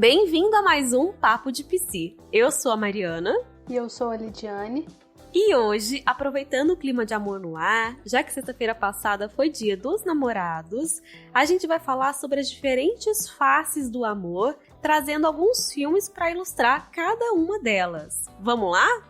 Bem-vindo a mais um Papo de Psi. Eu sou a Mariana. E eu sou a Lidiane. E hoje, aproveitando o clima de amor no ar, já que sexta-feira passada foi dia dos namorados, a gente vai falar sobre as diferentes faces do amor, trazendo alguns filmes para ilustrar cada uma delas. Vamos lá?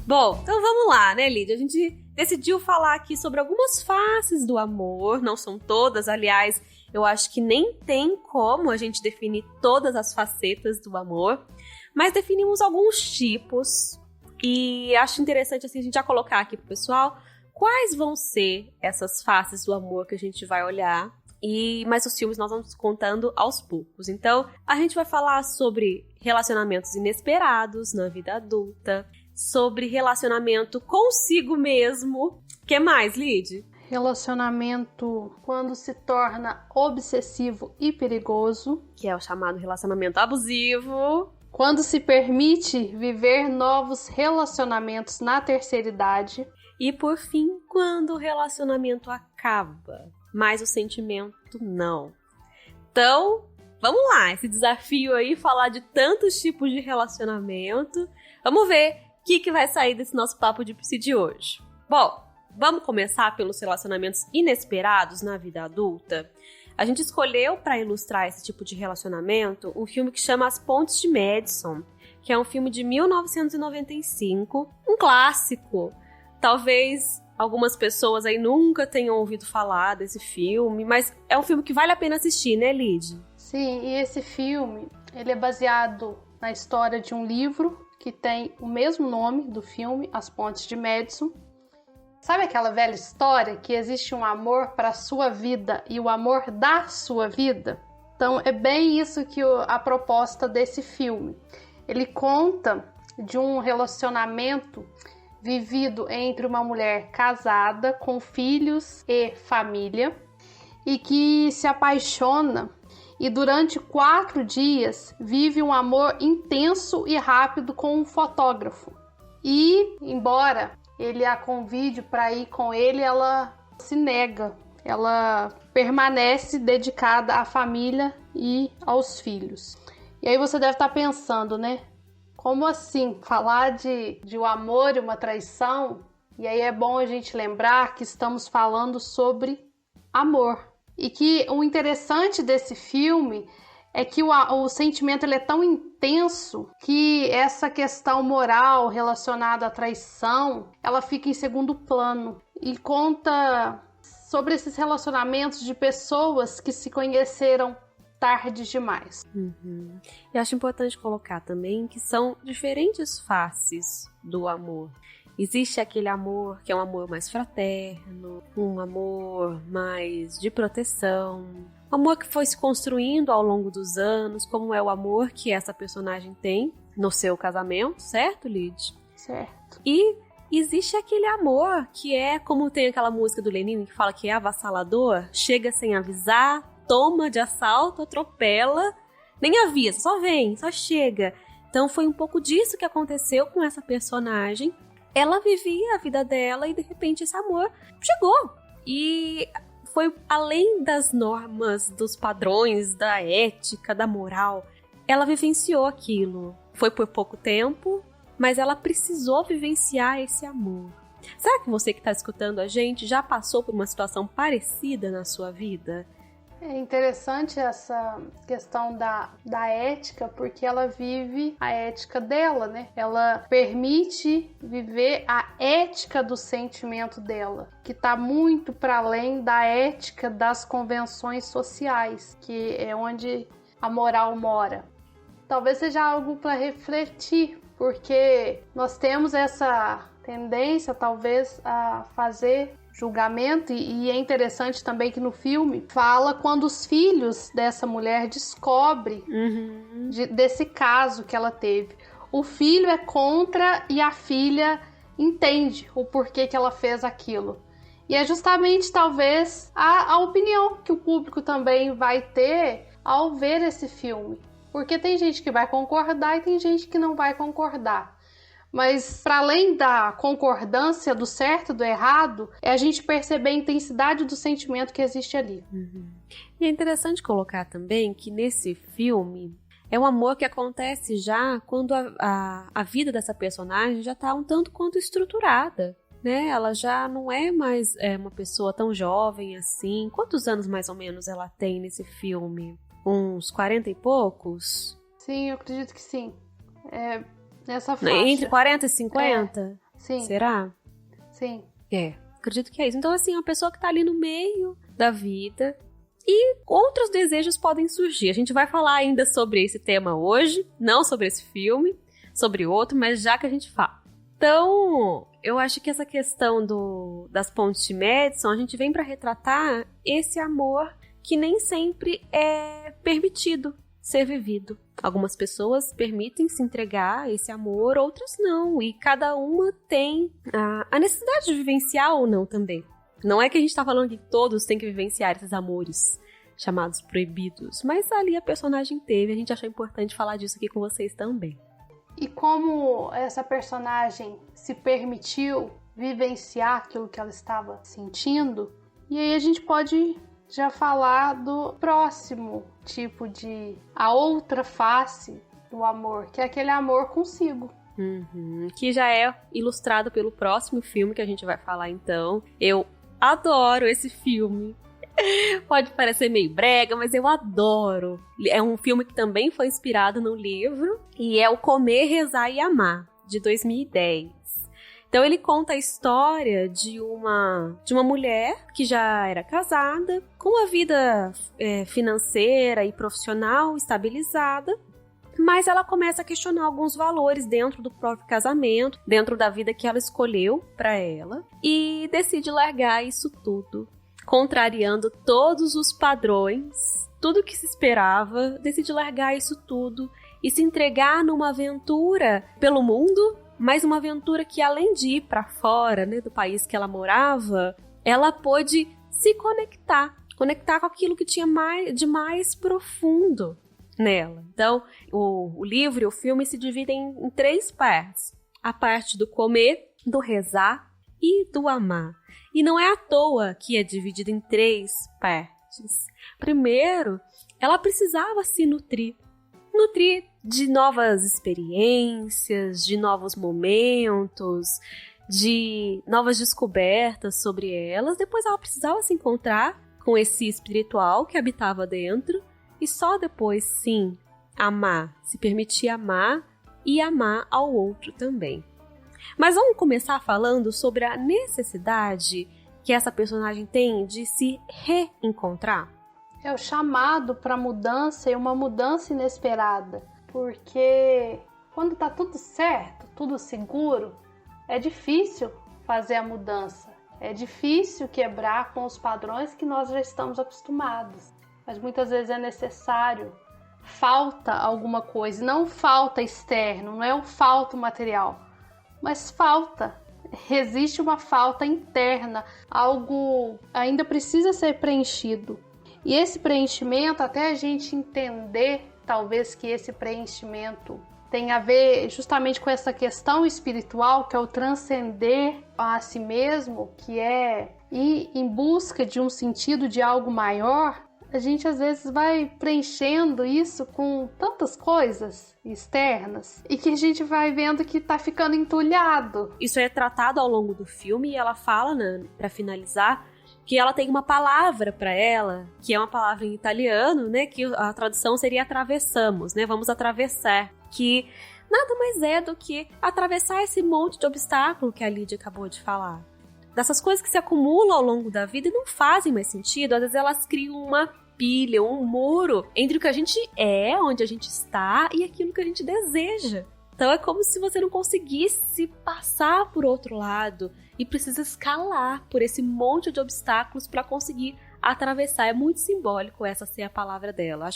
Bom, então vamos lá, né, Lídia? A gente decidiu falar aqui sobre algumas faces do amor, não são todas, aliás, eu acho que nem tem como a gente definir todas as facetas do amor, mas definimos alguns tipos e acho interessante assim, a gente já colocar aqui pro pessoal quais vão ser essas faces do amor que a gente vai olhar, mas os filmes nós vamos contando aos poucos. Então, a gente vai falar sobre relacionamentos inesperados na vida adulta, sobre relacionamento consigo mesmo. O que mais, Lid? Relacionamento quando se torna obsessivo e perigoso. Que é o chamado relacionamento abusivo. Quando se permite viver novos relacionamentos na terceira idade. E, por fim, quando o relacionamento acaba, mas o sentimento não. Então, vamos lá, esse desafio aí, falar de tantos tipos de relacionamento. Vamos ver o que vai sair desse nosso papo de psi de hoje. Bom, vamos começar pelos relacionamentos inesperados na vida adulta. A gente escolheu para ilustrar esse tipo de relacionamento um filme que chama As Pontes de Madison, que é um filme de 1995, um clássico. Talvez algumas pessoas aí nunca tenham ouvido falar desse filme, mas é um filme que vale a pena assistir, né, Lid? Sim, e esse filme, ele é baseado na história de um livro que tem o mesmo nome do filme, As Pontes de Madison. Sabe aquela velha história que existe um amor para a sua vida e o amor da sua vida? Então é bem isso que a proposta desse filme. Ele conta de um relacionamento vivido entre uma mulher casada, com filhos e família, e que se apaixona e durante 4 dias vive um amor intenso e rápido com um fotógrafo. E, embora ele a convide para ir com ele, ela se nega. Ela permanece dedicada à família e aos filhos. E aí você deve estar pensando, né? Como assim? Falar de um amor e uma traição? E aí é bom a gente lembrar que estamos falando sobre amor. E que o interessante desse filme é que o sentimento ele é tão intenso que essa questão moral relacionada à traição, ela fica em segundo plano. E conta sobre esses relacionamentos de pessoas que se conheceram tarde demais. E acho importante colocar também que são diferentes faces do amor. Existe aquele amor que é um amor mais fraterno, um amor mais de proteção, um amor que foi se construindo ao longo dos anos, como é o amor que essa personagem tem no seu casamento, certo, Lid? Certo. E existe aquele amor que é como tem aquela música do Lenine que fala que é avassalador, chega sem avisar, toma de assalto, atropela, nem avisa, só vem, só chega. Então foi um pouco disso que aconteceu com essa personagem. Ela vivia a vida dela e de repente esse amor chegou. E foi além das normas, dos padrões, da ética, da moral. Ela vivenciou aquilo. Foi por pouco tempo, mas ela precisou vivenciar esse amor. Será que você que está escutando a gente já passou por uma situação parecida na sua vida? É interessante essa questão da ética, porque ela vive a ética dela, né? Ela permite viver a ética do sentimento dela, que está muito para além da ética das convenções sociais, que é onde a moral mora. Talvez seja algo para refletir, porque nós temos essa tendência, talvez, a fazer julgamento, e é interessante também que no filme fala quando os filhos dessa mulher descobrem desse caso que ela teve. O filho é contra e a filha entende o porquê que ela fez aquilo. E é justamente talvez a opinião que o público também vai ter ao ver esse filme. Porque tem gente que vai concordar e tem gente que não vai concordar. Mas, para além da concordância do certo e do errado, é a gente perceber a intensidade do sentimento que existe ali. E é interessante colocar também que nesse filme é um amor que acontece já quando a vida dessa personagem já está um tanto quanto estruturada, né? Ela já não é mais uma pessoa tão jovem assim. Quantos anos mais ou menos ela tem nesse filme? Uns 40 e poucos? Sim, eu acredito que sim. Nessa faixa. Entre 40 e 50? Sim. Será? Sim. Acredito que é isso. Então, assim, é uma pessoa que tá ali no meio da vida e outros desejos podem surgir. A gente vai falar ainda sobre esse tema hoje, não sobre esse filme, sobre outro, mas já que a gente fala. Então, eu acho que essa questão das pontes de Madison, a gente vem para retratar esse amor que nem sempre é permitido ser vivido. Algumas pessoas permitem se entregar a esse amor, outras não. E cada uma tem a necessidade de vivenciar ou não também. Não é que a gente tá falando que todos têm que vivenciar esses amores chamados proibidos. Mas ali a personagem teve. A gente achou importante falar disso aqui com vocês também. E como essa personagem se permitiu vivenciar aquilo que ela estava sentindo, e aí a gente pode já falar do próximo tipo de... a outra face do amor, que é aquele amor consigo. Que já é ilustrado pelo próximo filme que a gente vai falar então. Eu adoro esse filme. Pode parecer meio brega, mas eu adoro. É um filme que também foi inspirado no livro e é o Comer, Rezar e Amar, de 2010. Então ele conta a história de uma mulher que já era casada, com a vida financeira e profissional estabilizada, mas ela começa a questionar alguns valores dentro do próprio casamento, dentro da vida que ela escolheu para ela, e decide largar isso tudo, contrariando todos os padrões, tudo que se esperava, decide largar isso tudo e se entregar numa aventura pelo mundo, mas uma aventura que, além de ir para fora, né, do país que ela morava, ela pôde se conectar com aquilo que tinha de mais profundo nela. Então, o livro e o filme se dividem em 3 partes. A parte do comer, do rezar e do amar. E não é à toa que é dividido em 3 partes. Primeiro, ela precisava se nutrir de novas experiências, de novos momentos, de novas descobertas sobre elas. Depois ela precisava se encontrar com esse espiritual que habitava dentro e só depois, sim, amar, se permitir amar e amar ao outro também. Mas vamos começar falando sobre a necessidade que essa personagem tem de se reencontrar. É o chamado para mudança e uma mudança inesperada, porque quando tá tudo certo, tudo seguro, é difícil fazer a mudança, é difícil quebrar com os padrões que nós já estamos acostumados, mas muitas vezes é necessário, falta alguma coisa, não falta externo, não é um falta material, mas existe uma falta interna, algo ainda precisa ser preenchido. E esse preenchimento, até a gente entender, talvez que esse preenchimento tem a ver justamente com essa questão espiritual, que é o transcender a si mesmo, que é ir em busca de um sentido de algo maior, a gente às vezes vai preenchendo isso com tantas coisas externas e que a gente vai vendo que tá ficando entulhado. Isso é tratado ao longo do filme e ela fala, né, para finalizar, que ela tem uma palavra para ela, que é uma palavra em italiano, né, que a tradução seria atravessamos, né, vamos atravessar, que nada mais é do que atravessar esse monte de obstáculo que a Lídia acabou de falar. Dessas coisas que se acumulam ao longo da vida e não fazem mais sentido, às vezes elas criam uma pilha, um muro entre o que a gente é, onde a gente está e aquilo que a gente deseja. Então é como se você não conseguisse passar por outro lado e precisa escalar por esse monte de obstáculos para conseguir atravessar. É muito simbólico essa ser a palavra dela.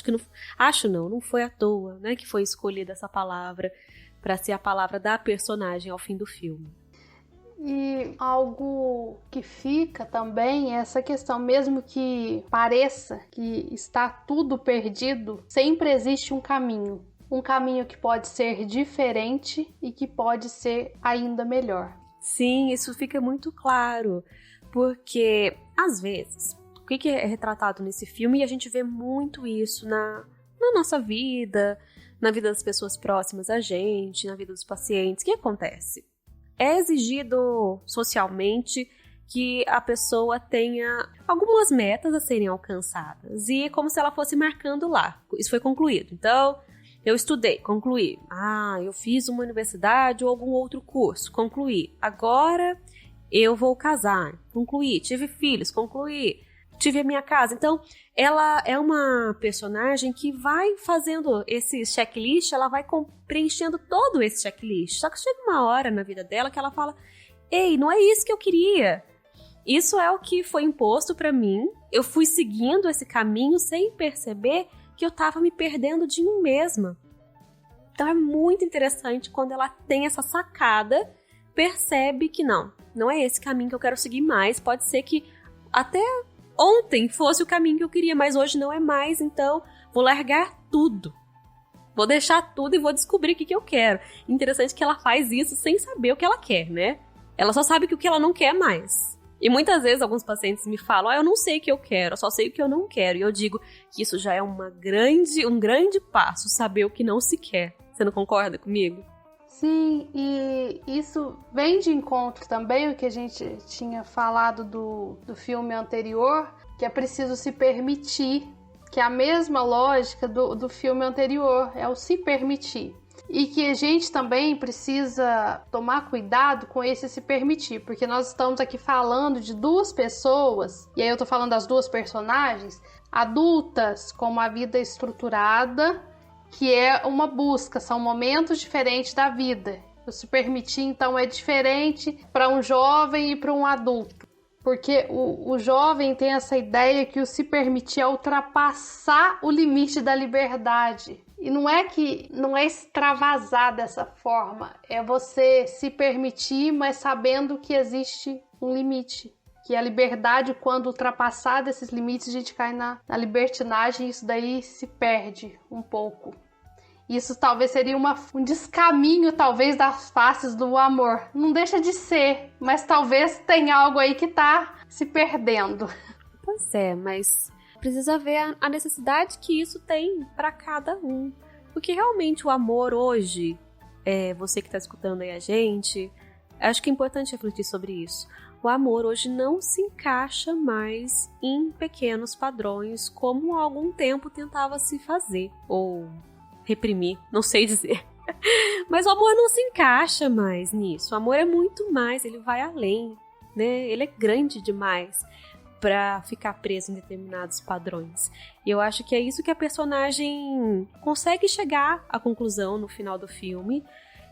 Não foi à toa, né, que foi escolhida essa palavra para ser a palavra da personagem ao fim do filme. E algo que fica também é essa questão, mesmo que pareça que está tudo perdido, sempre existe um caminho. um caminho que pode ser diferente e que pode ser ainda melhor. Sim, isso fica muito claro, porque às vezes, o que é retratado nesse filme, e a gente vê muito isso na nossa vida, na vida das pessoas próximas a gente, na vida dos pacientes, o que acontece? É exigido socialmente que a pessoa tenha algumas metas a serem alcançadas, e é como se ela fosse marcando lá, isso foi concluído, então eu estudei, concluí. Eu fiz uma universidade ou algum outro curso, concluí. Agora eu vou casar, concluí. Tive filhos, concluí. Tive a minha casa. Então, ela é uma personagem que vai fazendo esse checklist, ela vai preenchendo todo esse checklist. Só que chega uma hora na vida dela que ela fala: ei, não é isso que eu queria. Isso é o que foi imposto pra mim. Eu fui seguindo esse caminho sem perceber que eu tava me perdendo de mim mesma. Então é muito interessante quando ela tem essa sacada, percebe que não é esse caminho que eu quero seguir mais. Pode ser que até ontem fosse o caminho que eu queria, mas hoje não é mais, então vou largar tudo. Vou deixar tudo e vou descobrir o que eu quero. Interessante que ela faz isso sem saber o que ela quer, né? Ela só sabe que o que ela não quer mais. E muitas vezes alguns pacientes me falam: eu não sei o que eu quero, eu só sei o que eu não quero. E eu digo que isso já é um grande passo, saber o que não se quer. Você não concorda comigo? Sim, e isso vem de encontro também o que a gente tinha falado do filme anterior, que é preciso se permitir, que é a mesma lógica do filme anterior, é o se permitir. E que a gente também precisa tomar cuidado com esse se permitir, porque nós estamos aqui falando de duas pessoas, e aí eu tô falando das duas personagens, adultas com uma vida estruturada, que é uma busca, são momentos diferentes da vida. O se permitir, então, é diferente para um jovem e para um adulto. Porque o jovem tem essa ideia que o se permitir é ultrapassar o limite da liberdade. E não é extravasar dessa forma, é você se permitir, mas sabendo que existe um limite. Que a liberdade, quando ultrapassar desses limites, a gente cai na libertinagem e isso daí se perde um pouco. Isso talvez seria um descaminho, talvez, das faces do amor. Não deixa de ser, mas talvez tenha algo aí que tá se perdendo. Pois é, mas precisa ver a necessidade que isso tem para cada um. Porque realmente o amor hoje, você que tá escutando aí a gente, acho que é importante refletir sobre isso. O amor hoje não se encaixa mais em pequenos padrões como há algum tempo tentava se fazer, ou reprimir, não sei dizer. Mas o amor não se encaixa mais nisso. O amor é muito mais, ele vai além, né? Ele é grande demais para ficar preso em determinados padrões. E eu acho que é isso que a personagem consegue chegar à conclusão no final do filme,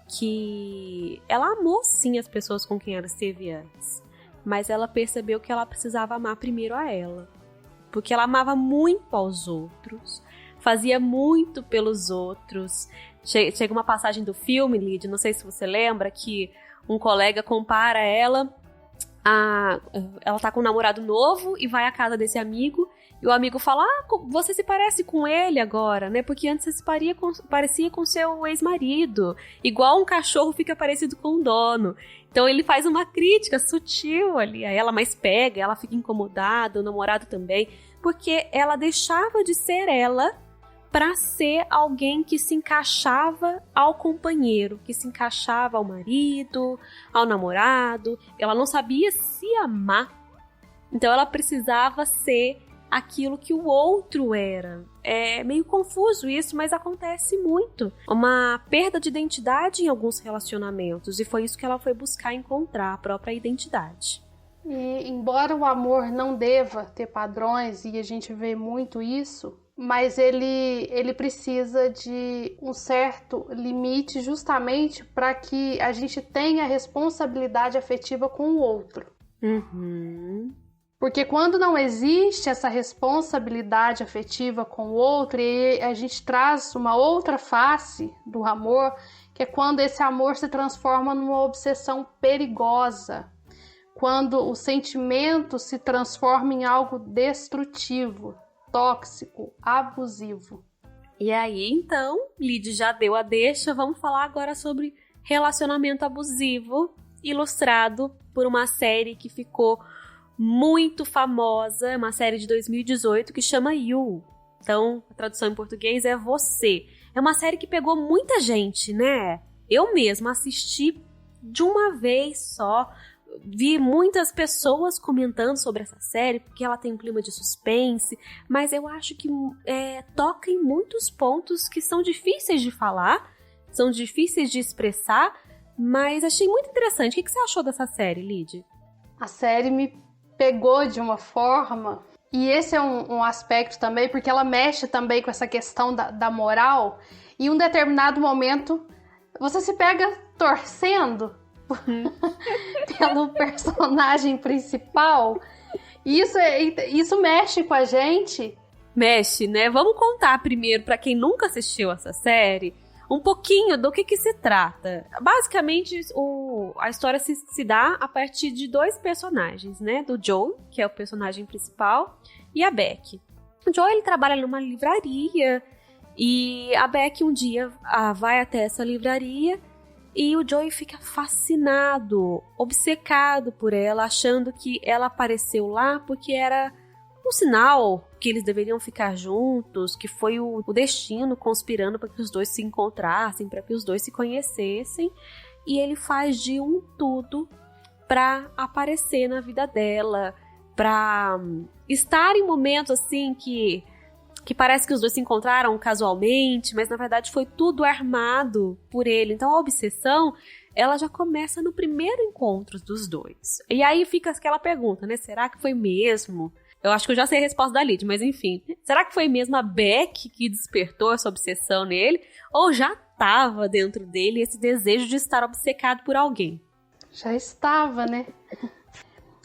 que ela amou sim as pessoas com quem ela esteve antes, mas ela percebeu que ela precisava amar primeiro a ela, porque ela amava muito aos outros, fazia muito pelos outros. Chega uma passagem do filme, Lid, não sei se você lembra, que um colega compara ela tá com um namorado novo e vai à casa desse amigo, e o amigo fala: você se parece com ele agora, né? Porque antes você se parecia com seu ex-marido, igual um cachorro fica parecido com o dono. Então ele faz uma crítica sutil ali a ela, mas pega, ela fica incomodada, o namorado também, porque ela deixava de ser ela para ser alguém que se encaixava ao companheiro, que se encaixava ao marido, ao namorado. Ela não sabia se amar, então ela precisava ser aquilo que o outro era. É meio confuso isso, mas acontece muito. Uma perda de identidade em alguns relacionamentos, e foi isso que ela foi buscar encontrar, a própria identidade. E embora o amor não deva ter padrões, e a gente vê muito isso, mas ele precisa de um certo limite justamente para que a gente tenha responsabilidade afetiva com o outro. Uhum. Porque quando não existe essa responsabilidade afetiva com o outro, e a gente traz uma outra face do amor, que é quando esse amor se transforma numa obsessão perigosa, quando o sentimento se transforma em algo destrutivo, tóxico, abusivo. E aí, então, Lid já deu a deixa, vamos falar agora sobre relacionamento abusivo, ilustrado por uma série que ficou muito famosa, uma série de 2018 que chama You. Então, a tradução em português é Você. É uma série que pegou muita gente, né? Eu mesma assisti de uma vez só. Vi muitas pessoas comentando sobre essa série, porque ela tem um clima de suspense, mas eu acho que toca em muitos pontos que são difíceis de falar, são difíceis de expressar, mas achei muito interessante. O que você achou dessa série, Lid? A série me pegou de uma forma, e esse é um aspecto também, porque ela mexe também com essa questão da moral, e em um determinado momento você se pega torcendo pelo personagem principal. Isso mexe com a gente. Mexe, né? Vamos contar primeiro, pra quem nunca assistiu essa série, um pouquinho do que se trata. Basicamente, a história se dá a partir de dois personagens, né? Do Joe, que é o personagem principal, e a Beck. O Joe, ele trabalha numa livraria, e a Beck um dia vai até essa livraria, e o Joey fica fascinado, obcecado por ela, achando que ela apareceu lá porque era um sinal que eles deveriam ficar juntos, que foi o destino conspirando para que os dois se encontrassem, para que os dois se conhecessem. E ele faz de tudo para aparecer na vida dela, para estar em momentos assim que parece que os dois se encontraram casualmente, mas na verdade foi tudo armado por ele. Então a obsessão, ela já começa no primeiro encontro dos dois. E aí fica aquela pergunta, né? Será que foi mesmo? Eu acho que eu já sei a resposta da Lid, mas enfim. Será que foi mesmo a Beck que despertou essa obsessão nele? Ou já estava dentro dele esse desejo de estar obcecado por alguém? Já estava, né?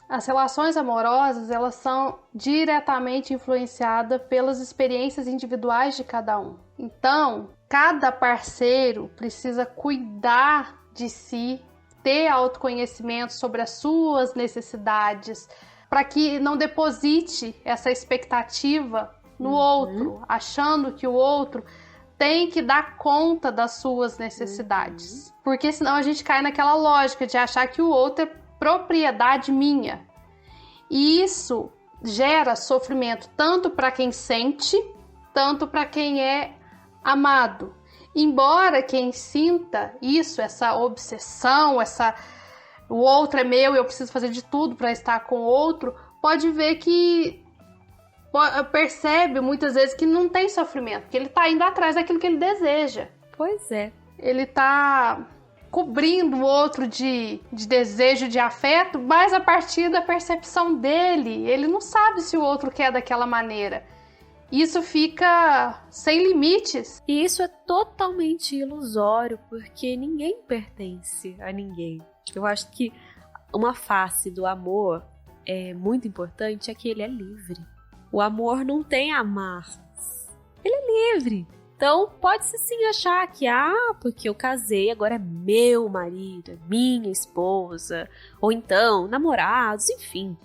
As relações amorosas, elas são diretamente influenciadas pelas experiências individuais de cada um. Então, cada parceiro precisa cuidar de si, ter autoconhecimento sobre as suas necessidades, para que não deposite essa expectativa no outro, achando que o outro tem que dar conta das suas necessidades. Porque senão a gente cai naquela lógica de achar que o outro é propriedade minha. E isso gera sofrimento tanto para quem sente, tanto para quem é amado. Embora quem sinta isso, essa obsessão, o outro é meu e eu preciso fazer de tudo para estar com o outro, pode ver que percebe muitas vezes que não tem sofrimento, que ele tá indo atrás daquilo que ele deseja. Pois é. Ele tá cobrindo o outro de desejo, de afeto, mas a partir da percepção dele. Ele não sabe se o outro quer daquela maneira. Isso fica sem limites. E isso é totalmente ilusório, porque ninguém pertence a ninguém. Eu acho que uma face do amor muito importante é que ele é livre. O amor não tem amarras. Ele é livre. Então, pode-se sim achar que, porque eu casei, agora é meu marido, é minha esposa, ou então, namorados, enfim.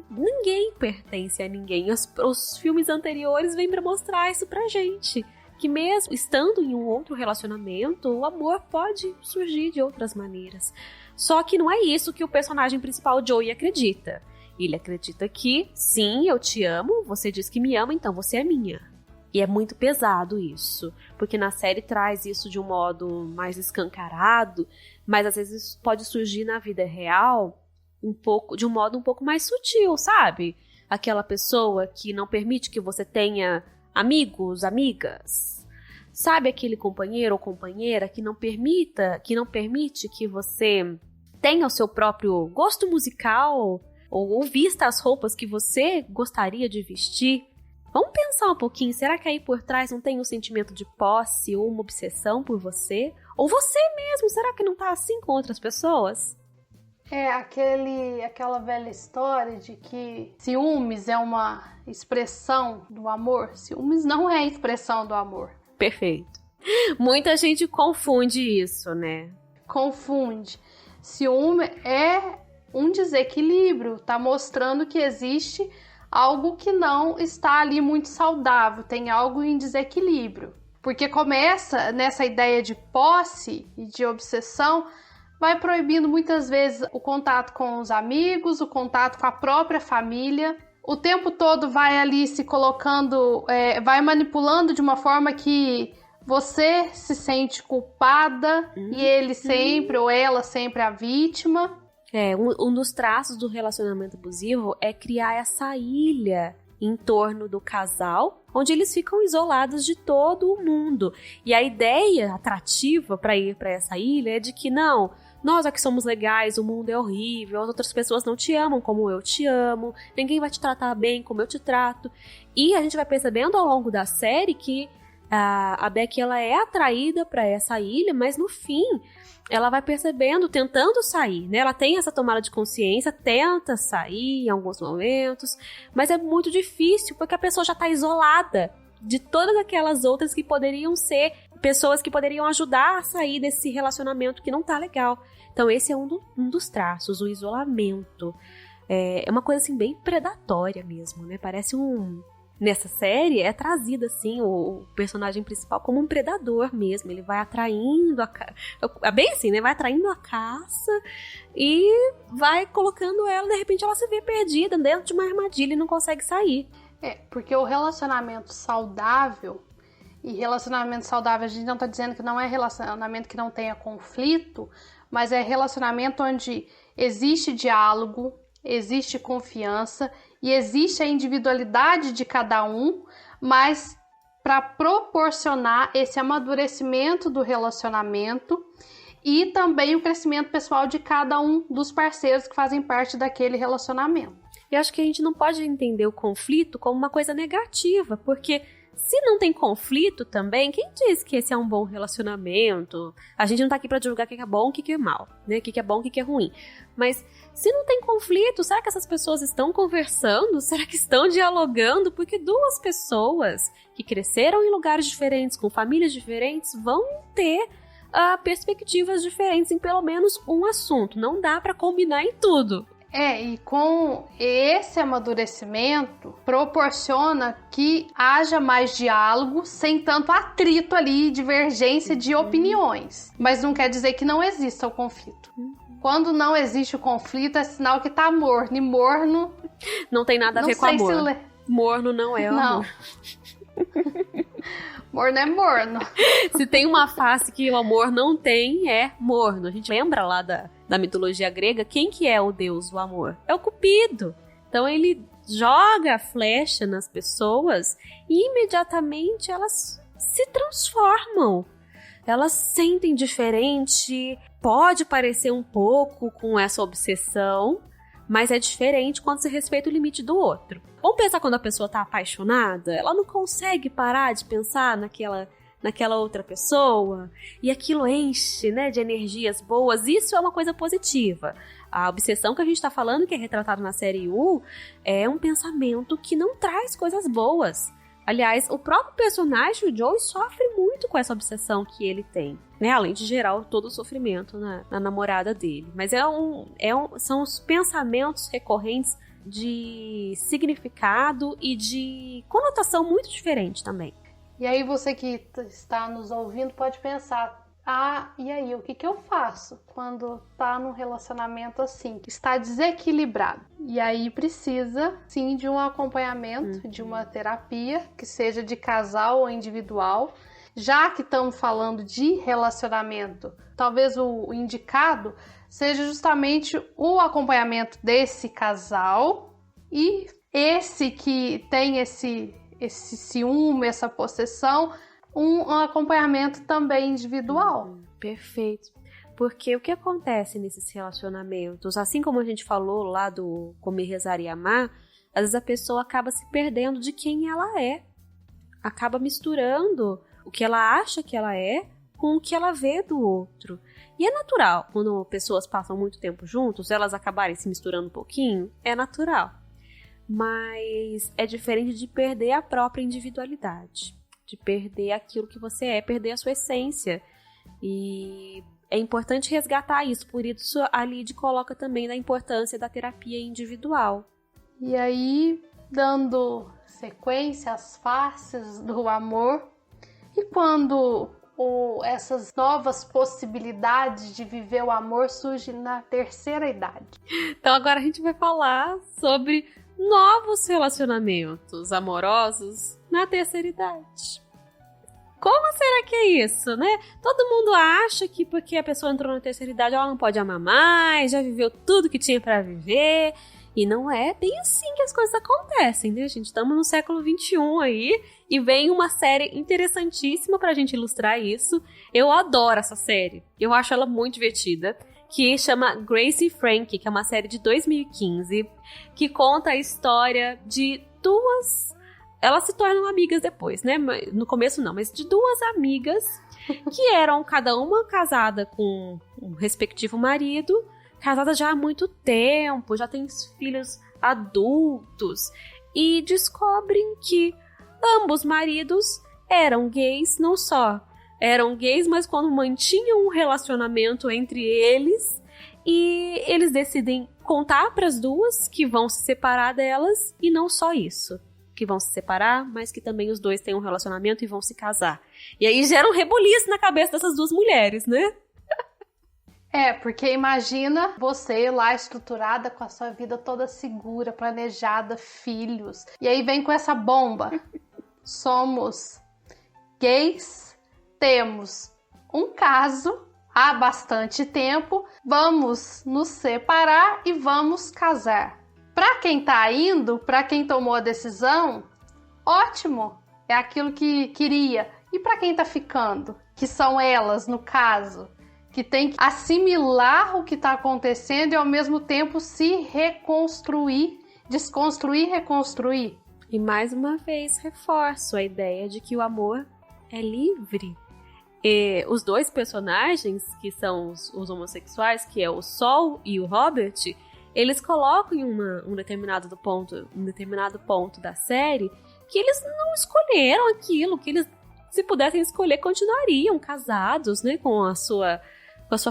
Ninguém pertence a ninguém. Os filmes anteriores vêm pra mostrar isso pra gente. Que mesmo estando em um outro relacionamento, o amor pode surgir de outras maneiras. Só que não é isso que o personagem principal, Joey, acredita. Ele acredita que, sim, eu te amo, você diz que me ama, então você é minha. E é muito pesado isso, porque na série traz isso de um modo mais escancarado, mas às vezes pode surgir na vida real de um modo um pouco mais sutil, sabe? Aquela pessoa que não permite que você tenha amigos, amigas. Sabe aquele companheiro ou companheira que não permite que você tenha o seu próprio gosto musical ou vista as roupas que você gostaria de vestir? Vamos pensar um pouquinho, será que aí por trás não tem um sentimento de posse ou uma obsessão por você? Ou você mesmo, será que não tá assim com outras pessoas? É aquela velha história de que ciúmes é uma expressão do amor. Ciúmes não é expressão do amor. Perfeito. Muita gente confunde isso, né? Confunde. Ciúme é um desequilíbrio, tá mostrando que existe algo que não está ali muito saudável, tem algo em desequilíbrio. Porque começa nessa ideia de posse e de obsessão, vai proibindo muitas vezes o contato com os amigos, o contato com a própria família. O tempo todo vai ali se colocando, vai manipulando de uma forma que você se sente culpada e ele sempre, ou ela sempre a vítima. Um dos traços do relacionamento abusivo é criar essa ilha em torno do casal, onde eles ficam isolados de todo o mundo. E a ideia atrativa para ir para essa ilha é de que não, nós aqui somos legais, o mundo é horrível, as outras pessoas não te amam como eu te amo, ninguém vai te tratar bem como eu te trato. E a gente vai percebendo ao longo da série que a Becky ela é atraída para essa ilha, mas no fim ela vai percebendo, tentando sair, né? Ela tem essa tomada de consciência, tenta sair em alguns momentos, mas é muito difícil porque a pessoa já está isolada de todas aquelas outras que poderiam ser pessoas que poderiam ajudar a sair desse relacionamento que não tá legal. Então esse é um dos traços, o isolamento. É uma coisa assim bem predatória mesmo, né? Parece Nessa série é trazido assim o personagem principal como um predador mesmo. Ele vai atraindo bem assim, né? Vai atraindo a caça e vai colocando ela, de repente ela se vê perdida dentro de uma armadilha e não consegue sair. Porque o relacionamento saudável, e relacionamento saudável a gente não tá dizendo que não é relacionamento que não tenha conflito, mas é relacionamento onde existe diálogo, existe confiança e existe a individualidade de cada um, mas para proporcionar esse amadurecimento do relacionamento e também o crescimento pessoal de cada um dos parceiros que fazem parte daquele relacionamento. Eu acho que a gente não pode entender o conflito como uma coisa negativa, porque se não tem conflito também, quem diz que esse é um bom relacionamento? A gente não tá aqui pra julgar o que é bom e o que é mal, né? O que é bom e o que é ruim. Mas se não tem conflito, será que essas pessoas estão conversando? Será que estão dialogando? Porque duas pessoas que cresceram em lugares diferentes, com famílias diferentes, vão ter perspectivas diferentes em pelo menos um assunto. Não dá pra combinar em tudo. E com esse amadurecimento, proporciona que haja mais diálogo, sem tanto atrito ali, divergência de opiniões. Mas não quer dizer que não exista o conflito. Quando não existe o conflito, é sinal que tá morno. E morno... Não tem nada a ver com amor. Morno não é amor. Morno é morno. Se tem uma face que o amor não tem, é morno. A gente lembra lá da mitologia grega, quem que é o deus do amor? É o Cupido. Então ele joga a flecha nas pessoas e imediatamente elas se transformam. Elas sentem diferente, pode parecer um pouco com essa obsessão, mas é diferente quando se respeita o limite do outro. Vamos pensar quando a pessoa tá apaixonada, ela não consegue parar de pensar naquela outra pessoa, e aquilo enche, né, de energias boas. Isso é uma coisa positiva. A obsessão que a gente tá falando, que é retratada na série U, é um pensamento que não traz coisas boas. Aliás, o próprio personagem, o Joey, sofre muito com essa obsessão que ele tem, né? Além de gerar todo o sofrimento na namorada dele. Mas são os pensamentos recorrentes de significado e de conotação muito diferente também. E aí você que está nos ouvindo pode pensar, e aí, o que eu faço quando tá num relacionamento assim, que está desequilibrado? E aí precisa, sim, de um acompanhamento, de uma terapia, que seja de casal ou individual. Já que estamos falando de relacionamento, talvez o indicado seja justamente o acompanhamento desse casal e esse que tem esse ciúme, essa possessão, um acompanhamento também individual. Perfeito. Porque o que acontece nesses relacionamentos, assim como a gente falou lá do Comer, Rezar e Amar, às vezes a pessoa acaba se perdendo de quem ela é. Acaba misturando o que ela acha que ela é com o que ela vê do outro. E é natural, quando pessoas passam muito tempo juntos, elas acabarem se misturando um pouquinho, é natural. Mas é diferente de perder a própria individualidade, de perder aquilo que você é, perder a sua essência. E é importante resgatar isso, por isso a Lid coloca também da importância da terapia individual. E aí dando sequência às faces do amor. E quando essas novas possibilidades de viver o amor surgem na terceira idade? Então agora a gente vai falar sobre novos relacionamentos amorosos na terceira idade. Como será que é isso, né? Todo mundo acha que porque a pessoa entrou na terceira idade ela não pode amar mais, já viveu tudo que tinha pra viver. E não é bem assim que as coisas acontecem, né, gente? Estamos no século XXI aí e vem uma série interessantíssima pra gente ilustrar isso. Eu adoro essa série. Eu acho ela muito divertida. Que chama Grace e Frankie, que é uma série de 2015, que conta a história de duas... Elas se tornam amigas depois, né? No começo não, mas de duas amigas que eram cada uma casada com um respectivo marido, casadas já há muito tempo, já têm filhos adultos, e descobrem que ambos maridos eram gays, não só eram gays, mas quando mantinham um relacionamento entre eles, e eles decidem contar para as duas que vão se separar delas, e não só isso, que vão se separar, mas que também os dois têm um relacionamento e vão se casar. E aí gera um rebuliço na cabeça dessas duas mulheres, né? Porque imagina você lá estruturada com a sua vida toda segura, planejada, filhos. E aí vem com essa bomba. Somos gays, temos um caso há bastante tempo, vamos nos separar e vamos casar. Para quem tá indo, para quem tomou a decisão, ótimo, é aquilo que queria. E para quem tá ficando, que são elas no caso, que tem que assimilar o que está acontecendo e ao mesmo tempo se reconstruir, desconstruir, reconstruir. E mais uma vez reforço a ideia de que o amor é livre. E os dois personagens, que são os homossexuais, que é o Sol e o Robert, eles colocam em um determinado ponto da série que eles não escolheram aquilo, que eles, se pudessem escolher, continuariam casados, né, com a sua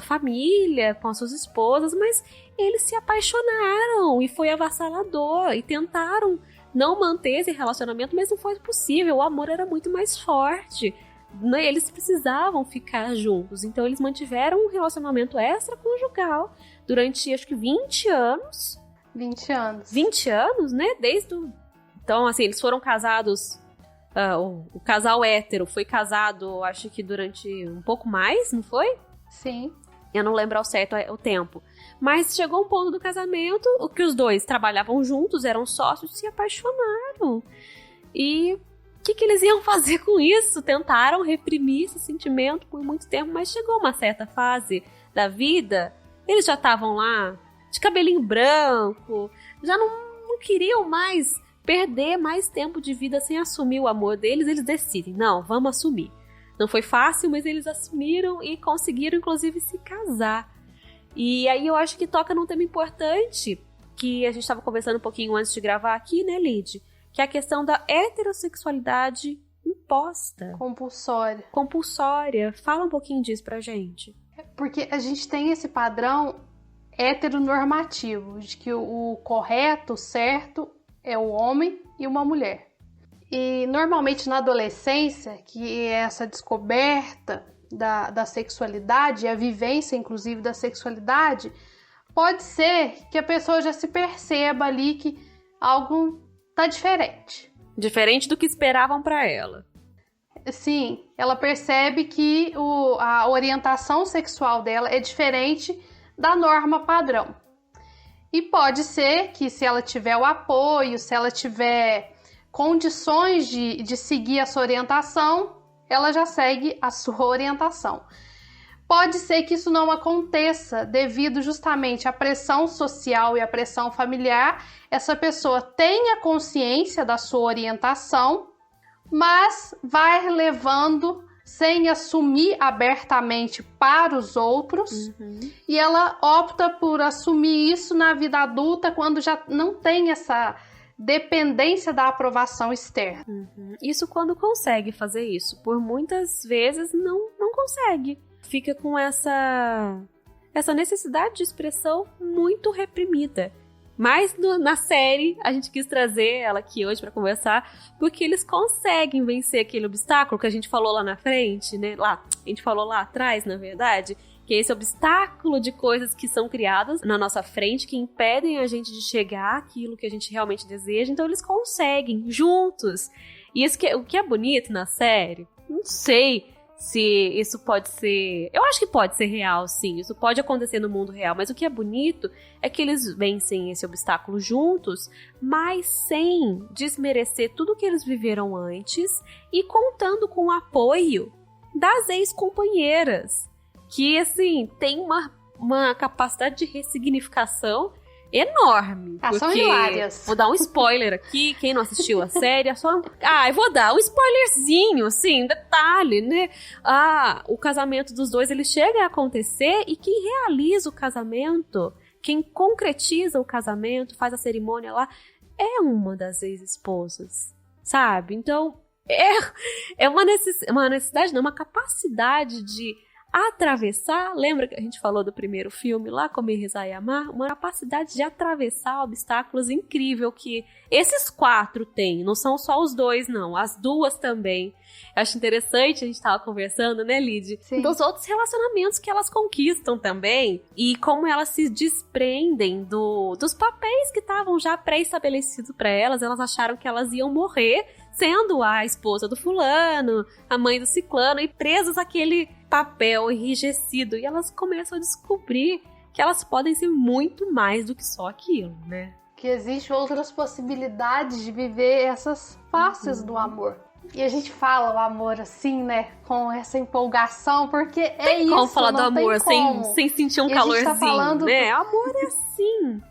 família, com as suas esposas, mas eles se apaixonaram e foi avassalador e tentaram não manter esse relacionamento, mas não foi possível, o amor era muito mais forte, né? Eles precisavam ficar juntos, então eles mantiveram um relacionamento extraconjugal durante, acho que 20 anos. 20 anos, né? Então, assim, eles foram casados, o casal hétero foi casado, acho que durante um pouco mais, não foi? Sim. Eu não lembro ao certo o tempo. Mas chegou um ponto do casamento, o que os dois trabalhavam juntos, eram sócios, se apaixonaram. E o que eles iam fazer com isso? Tentaram reprimir esse sentimento por muito tempo, mas chegou uma certa fase da vida, eles já estavam lá, de cabelinho branco, já não queriam mais perder mais tempo de vida sem assumir o amor deles. Eles decidem, não, vamos assumir. Não foi fácil, mas eles assumiram e conseguiram, inclusive, se casar. E aí eu acho que toca num tema importante, que a gente estava conversando um pouquinho antes de gravar aqui, né, Lid? Que é a questão da heterossexualidade imposta. Compulsória. Fala um pouquinho disso pra gente. Porque a gente tem esse padrão heteronormativo, de que o correto, o certo, é o homem e uma mulher. E normalmente na adolescência, que é essa descoberta da sexualidade, a vivência inclusive da sexualidade, pode ser que a pessoa já se perceba ali que algo tá diferente. Diferente do que esperavam pra ela. Sim, ela percebe que a orientação sexual dela é diferente da norma padrão. E pode ser que, se ela tiver o apoio, se ela tiver condições de seguir a sua orientação, ela já segue a sua orientação. Pode ser que isso não aconteça devido justamente à pressão social e à pressão familiar. Essa pessoa tenha consciência da sua orientação, mas vai levando sem assumir abertamente para os outros. E ela opta por assumir isso na vida adulta quando já não tem essa dependência da aprovação externa. Isso quando consegue fazer isso. Por muitas vezes não consegue. Fica com essa necessidade de expressão muito reprimida. Mas na série, a gente quis trazer ela aqui hoje pra conversar, porque eles conseguem vencer aquele obstáculo que a gente falou lá na frente, né? A gente falou lá atrás, na verdade, que é esse obstáculo de coisas que são criadas na nossa frente, que impedem a gente de chegar àquilo que a gente realmente deseja. Então eles conseguem, juntos. E o que é bonito na série, não sei se isso pode ser... Eu acho que pode ser real, sim. Isso pode acontecer no mundo real. Mas o que é bonito é que eles vencem esse obstáculo juntos, mas sem desmerecer tudo que eles viveram antes e contando com o apoio das ex-companheiras, que, assim, tem uma capacidade de ressignificação enorme. São hilárias. Vou dar um spoiler aqui, quem não assistiu a série, é só... eu vou dar um spoilerzinho, assim, detalhe, né? O casamento dos dois, ele chega a acontecer e quem realiza o casamento, quem concretiza o casamento, faz a cerimônia lá, é uma das ex-esposas, sabe? Então, é uma necessidade, não, uma capacidade de atravessar, lembra que a gente falou do primeiro filme lá, Comer, Rezar e Amar? Uma capacidade de atravessar obstáculos incrível que esses 4 têm, não são só os 2 não, as 2 também. Eu acho interessante, a gente tava conversando, né, Lid? Dos outros relacionamentos que elas conquistam também e como elas se desprendem dos papéis que estavam já pré-estabelecidos para elas acharam que elas iam morrer sendo a esposa do fulano, a mãe do ciclano e presas àquele papel enrijecido. E elas começam a descobrir que elas podem ser muito mais do que só aquilo, né? Que existem outras possibilidades de viver essas faces do amor. E a gente fala o amor assim, né? Com essa empolgação, porque tem isso, como falar do amor sem sentir um calorzinho, tá falando né? Amor é assim.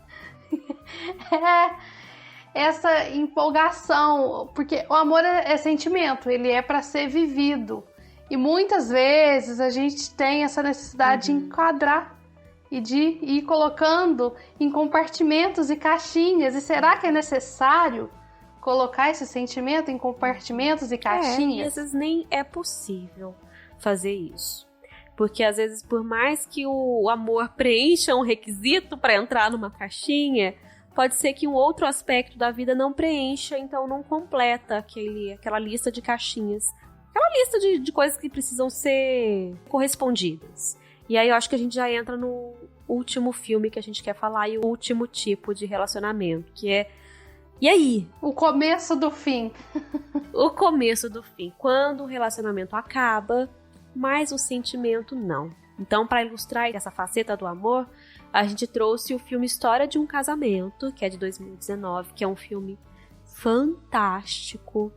Essa empolgação, porque o amor é sentimento, ele é para ser vivido. E muitas vezes a gente tem essa necessidade de enquadrar e de ir colocando em compartimentos e caixinhas. E será que é necessário colocar esse sentimento em compartimentos e caixinhas? E às vezes nem é possível fazer isso. Porque às vezes, por mais que o amor preencha um requisito para entrar numa caixinha, pode ser que um outro aspecto da vida não preencha, então não completa aquela lista de caixinhas. Aquela lista de coisas que precisam ser correspondidas. E aí eu acho que a gente já entra no último filme que a gente quer falar e o último tipo de relacionamento, que é... E aí? O começo do fim. O começo do fim. Quando o relacionamento acaba, mas o sentimento não. Então, para ilustrar essa faceta do amor, a gente trouxe o filme História de um Casamento, que é de 2019, que é um filme fantástico,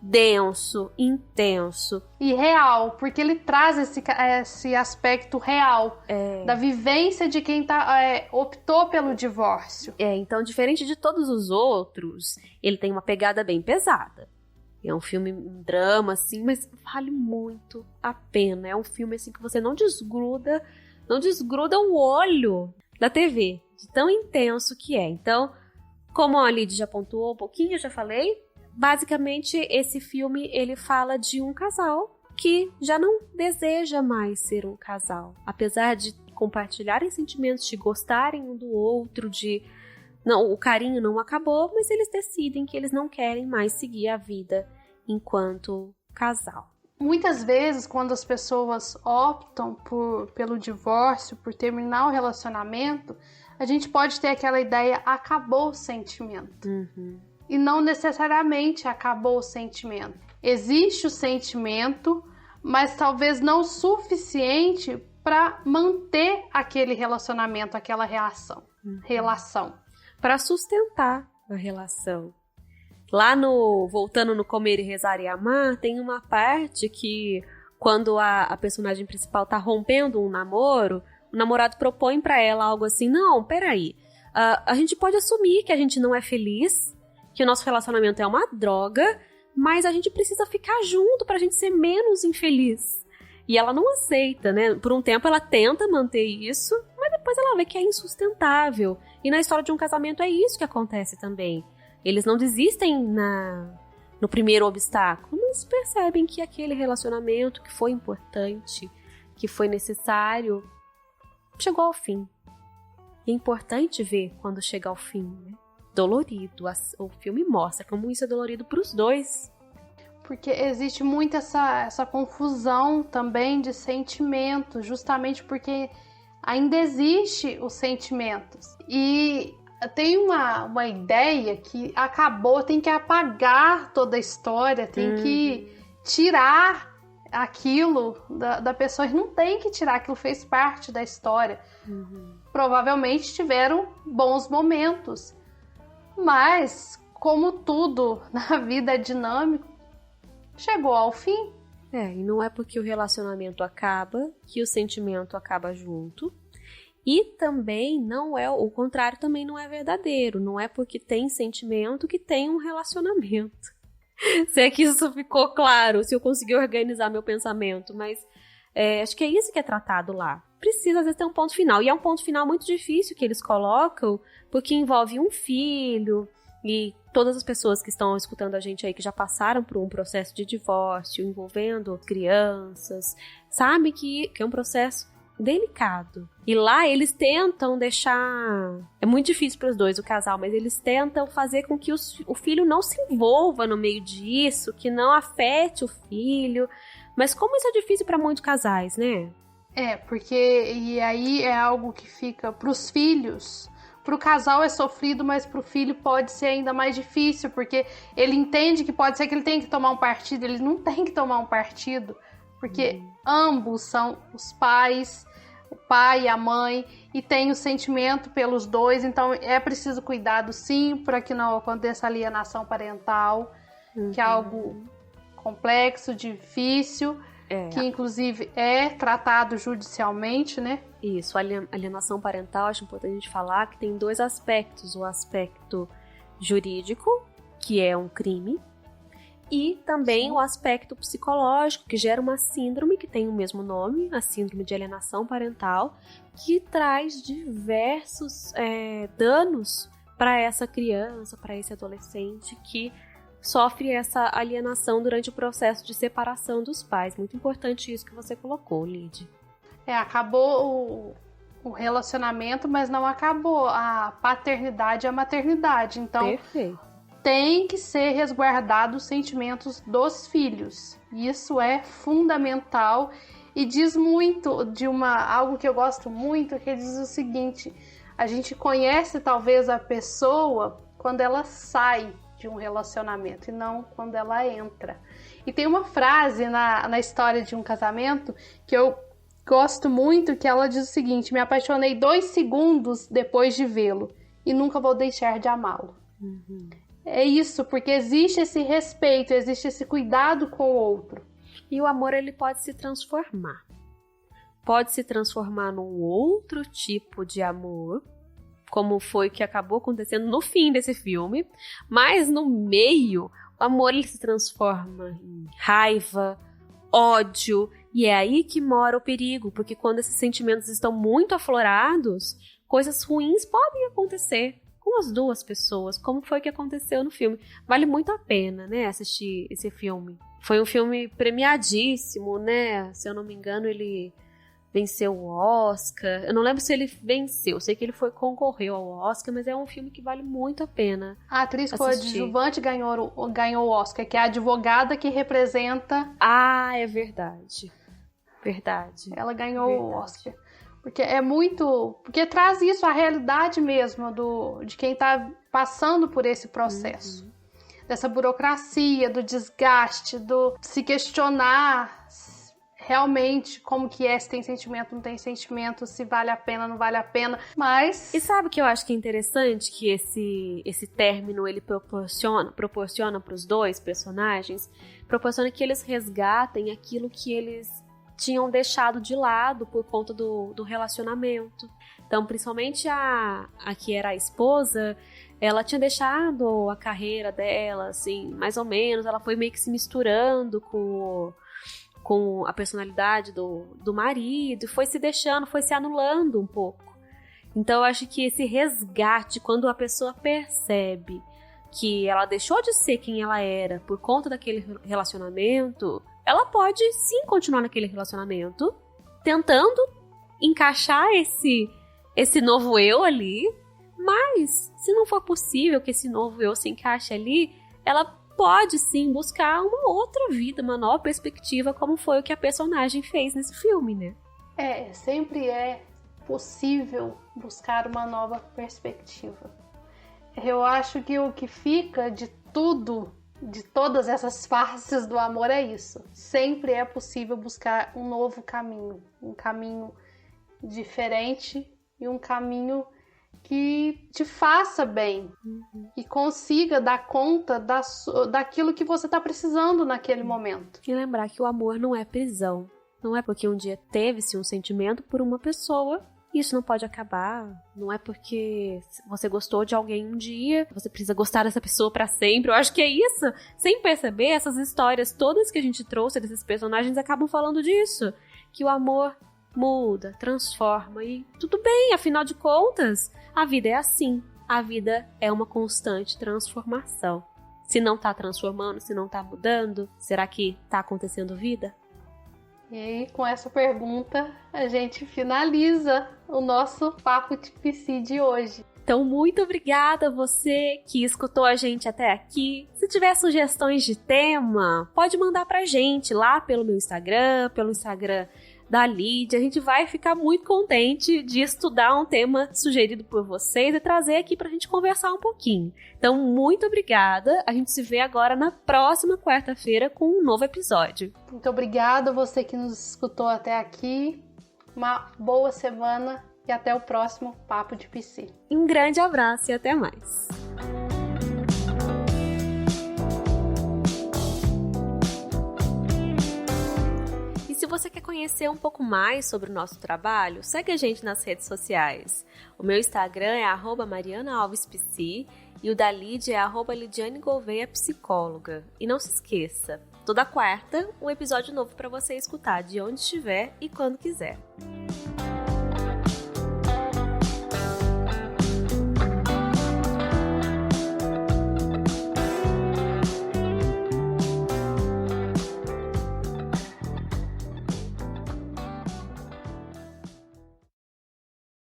denso, intenso. E real, porque ele traz esse aspecto real da vivência de quem optou pelo divórcio. Então, diferente de todos os outros, ele tem uma pegada bem pesada. É um filme, um drama, assim, mas vale muito a pena. É um filme, assim, que você não desgruda o olho da TV, de tão intenso que é. Então, como a Lid já pontuou um pouquinho, eu já falei, basicamente esse filme, ele fala de um casal que já não deseja mais ser um casal. Apesar de compartilharem sentimentos, de gostarem um do outro, o carinho não acabou, mas eles decidem que eles não querem mais seguir a vida enquanto casal. Muitas vezes, quando as pessoas optam pelo divórcio, por terminar o relacionamento, a gente pode ter aquela ideia, acabou o sentimento. E não necessariamente acabou o sentimento. Existe o sentimento, mas talvez não o suficiente para manter aquele relacionamento, aquela relação. Para sustentar a relação. Voltando no Comer e Rezar e Amar, tem uma parte que, quando a personagem principal tá rompendo um namoro, o namorado propõe pra ela algo assim, não, peraí, a gente pode assumir que a gente não é feliz, que o nosso relacionamento é uma droga, mas a gente precisa ficar junto pra gente ser menos infeliz. E ela não aceita, né? Por um tempo ela tenta manter isso, mas depois ela vê que é insustentável. E na história de um casamento é isso que acontece também. Eles não desistem no primeiro obstáculo, mas percebem que aquele relacionamento que foi importante, que foi necessário, chegou ao fim. E é importante ver quando chega ao fim, né? Dolorido. O filme mostra como isso é dolorido pros dois. Porque existe muito essa confusão também de sentimentos, justamente porque ainda existe os sentimentos. E tem uma ideia que acabou, tem que apagar toda a história, tem que tirar aquilo da pessoa. E não tem que tirar, aquilo fez parte da história. Provavelmente tiveram bons momentos, mas como tudo na vida é dinâmico, chegou ao fim. E não é porque o relacionamento acaba que o sentimento acaba junto. E também não é, o contrário também não é verdadeiro. Não é porque tem sentimento que tem um relacionamento. Se é que isso ficou claro, se eu conseguir organizar meu pensamento. Mas acho que é isso que é tratado lá. Precisa, às vezes, ter um ponto final. E é um ponto final muito difícil que eles colocam, porque envolve um filho. E todas as pessoas que estão escutando a gente aí, que já passaram por um processo de divórcio, envolvendo crianças, sabem que é um processo delicado. E lá eles tentam deixar... É muito difícil para os dois, o casal, mas eles tentam fazer com que o filho não se envolva no meio disso, que não afete o filho. Mas como isso é difícil para muitos casais, né? Porque... E aí é algo que fica para os filhos... Pro casal é sofrido, mas pro filho pode ser ainda mais difícil, porque ele entende que pode ser que ele tenha que tomar um partido, ele não tem que tomar um partido, porque ambos são os pais, o pai e a mãe, e tem o sentimento pelos dois, então é preciso cuidado sim, para que não aconteça alienação parental, que é algo complexo, difícil, que inclusive é tratado judicialmente, né? Isso, alienação parental, acho importante a gente falar que tem dois aspectos. O aspecto jurídico, que é um crime, e também o aspecto psicológico, que gera uma síndrome que tem o mesmo nome, a síndrome de alienação parental, que traz diversos danos para essa criança, para esse adolescente que sofre essa alienação durante o processo de separação dos pais. Muito importante isso que você colocou, Lid. Acabou o relacionamento, mas não acabou a paternidade e a maternidade. Então, perfeito. Tem que ser resguardado os sentimentos dos filhos. Isso é fundamental e diz muito de algo que eu gosto muito, que diz o seguinte: a gente conhece talvez a pessoa quando ela sai de um relacionamento e não quando ela entra. E tem uma frase na história de um casamento que eu gosto muito, que ela diz o seguinte: me apaixonei 2 segundos depois de vê-lo e nunca vou deixar de amá-lo. É isso, porque existe esse respeito, existe esse cuidado com o outro. E o amor, ele pode se transformar. Pode se transformar num outro tipo de amor, como foi que acabou acontecendo no fim desse filme, mas no meio, o amor ele se transforma em raiva, ódio, e é aí que mora o perigo, porque quando esses sentimentos estão muito aflorados, coisas ruins podem acontecer com as duas pessoas, como foi que aconteceu no filme. Vale muito a pena, né, assistir esse filme. Foi um filme premiadíssimo, né, se eu não me engano, ele venceu o Oscar. Eu não lembro se ele venceu, sei que ele concorreu ao Oscar, mas é um filme que vale muito a pena. A atriz coadjuvante ganhou o Oscar, que é a advogada que representa... Ah, é verdade. Verdade. Ela ganhou o Oscar. Porque é muito... Porque traz isso, a realidade mesmo de quem está passando por esse processo. Dessa burocracia, do desgaste, do se questionar realmente como que é, se tem sentimento, não tem sentimento, se vale a pena, não vale a pena, mas... E sabe o que eu acho que é interessante? Que esse término, ele proporciona para os dois personagens, proporciona que eles resgatem aquilo que eles tinham deixado de lado por conta do relacionamento. Então, principalmente a que era a esposa, ela tinha deixado a carreira dela, assim, mais ou menos, ela foi meio que se misturando com a personalidade do marido, foi se deixando, foi se anulando um pouco. Então eu acho que esse resgate, quando a pessoa percebe que ela deixou de ser quem ela era por conta daquele relacionamento, ela pode sim continuar naquele relacionamento, tentando encaixar esse novo eu ali, mas se não for possível que esse novo eu se encaixe ali, ela pode sim buscar uma outra vida, uma nova perspectiva, como foi o que a personagem fez nesse filme, né? Sempre é possível buscar uma nova perspectiva. Eu acho que o que fica de tudo, de todas essas faces do amor é isso. Sempre é possível buscar um novo caminho, um caminho diferente e um caminho que te faça bem e consiga dar conta daquilo que você está precisando naquele momento. E lembrar que o amor não é prisão. Não é porque um dia teve-se um sentimento por uma pessoa, isso não pode acabar. Não é porque você gostou de alguém um dia, você precisa gostar dessa pessoa pra sempre. Eu acho que é isso. Sem perceber, essas histórias todas que a gente trouxe desses personagens acabam falando disso. Que o amor muda, transforma e tudo bem, afinal de contas, a vida é assim. A vida é uma constante transformação. Se não tá transformando, se não tá mudando, será que tá acontecendo vida? E aí, com essa pergunta, a gente finaliza o nosso Papo de Psi de hoje. Então, muito obrigada a você que escutou a gente até aqui. Se tiver sugestões de tema, pode mandar pra gente lá pelo meu Instagram, pelo Instagram da Lídia. A gente vai ficar muito contente de estudar um tema sugerido por vocês e trazer aqui pra gente conversar um pouquinho. Então, muito obrigada. A gente se vê agora na próxima quarta-feira com um novo episódio. Muito obrigada a você que nos escutou até aqui. Uma boa semana e até o próximo Papo de Psi. Um grande abraço e até mais. Se você quer conhecer um pouco mais sobre o nosso trabalho, segue a gente nas redes sociais. O meu Instagram é @marianaalvespsi e o da Lídia é @lidianegouveia_psicóloga. E não se esqueça, toda quarta um episódio novo para você escutar de onde estiver e quando quiser.